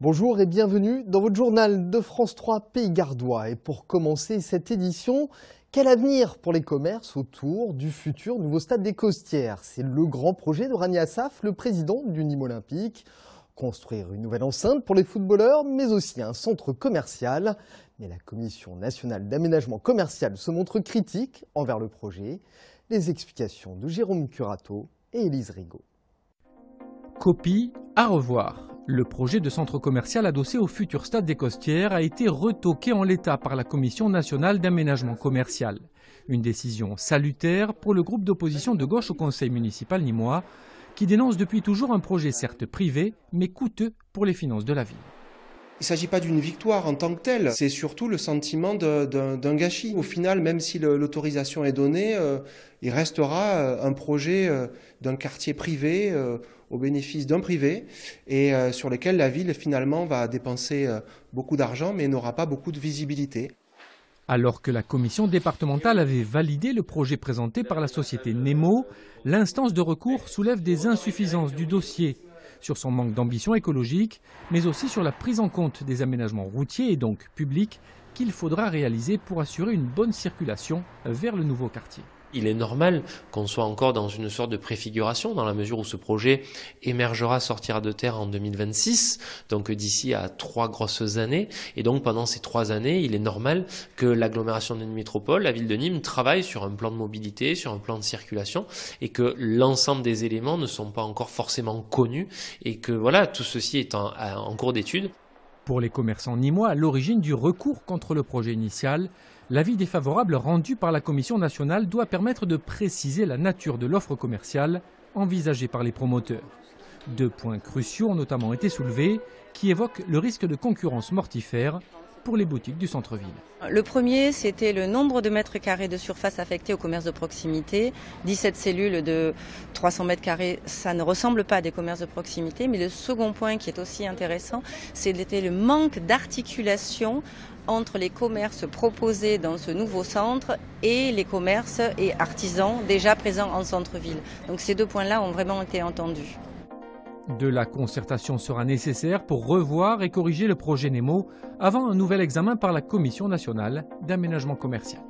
Bonjour et bienvenue dans votre journal de France 3 Pays Gardois. Et pour commencer cette édition, quel avenir pour les commerces autour du futur nouveau stade des Costières? C'est le grand projet de Rania Assaf, le président du Nîmes Olympique. Construire une nouvelle enceinte pour les footballeurs, mais aussi un centre commercial. Mais la Commission nationale d'aménagement commercial se montre critique envers le projet. Les explications de Jérôme Curato et Élise Rigaud. Copie à revoir. Le projet de centre commercial adossé au futur stade des Costières a été retoqué en l'état par la Commission nationale d'aménagement commercial. Une décision salutaire pour le groupe d'opposition de gauche au conseil municipal nîmois, qui dénonce depuis toujours un projet certes privé, mais coûteux pour les finances de la ville. Il ne s'agit pas d'une victoire en tant que telle, c'est surtout le sentiment d'un gâchis. Au final, même si l'autorisation est donnée, il restera un projet d'un quartier privé au bénéfice d'un privé et sur lequel la ville finalement va dépenser beaucoup d'argent mais n'aura pas beaucoup de visibilité. Alors que la commission départementale avait validé le projet présenté par la société Nemo, l'instance de recours soulève des insuffisances du dossier sur son manque d'ambition écologique, mais aussi sur la prise en compte des aménagements routiers et donc publics qu'il faudra réaliser pour assurer une bonne circulation vers le nouveau quartier. Il est normal qu'on soit encore dans une sorte de préfiguration dans la mesure où ce projet émergera, sortira de terre en 2026, donc d'ici à 3 grosses années. Et donc pendant ces 3 années, il est normal que l'agglomération de Nîmes Métropole, la ville de Nîmes, travaille sur un plan de mobilité, sur un plan de circulation et que l'ensemble des éléments ne sont pas encore forcément connus et que voilà, tout ceci est en cours d'étude. Pour les commerçants nîmois, à l'origine du recours contre le projet initial, l'avis défavorable rendu par la Commission nationale doit permettre de préciser la nature de l'offre commerciale envisagée par les promoteurs. 2 points cruciaux ont notamment été soulevés qui évoquent le risque de concurrence mortifère pour les boutiques du centre-ville. Le premier, c'était le nombre de mètres carrés de surface affectés au commerce de proximité. 17 cellules de 300 mètres carrés, ça ne ressemble pas à des commerces de proximité. Mais le second point qui est aussi intéressant, c'était le manque d'articulation entre les commerces proposés dans ce nouveau centre et les commerces et artisans déjà présents en centre-ville. Donc ces 2 points-là ont vraiment été entendus. De la concertation sera nécessaire pour revoir et corriger le projet Nemo avant un nouvel examen par la Commission nationale d'aménagement commercial.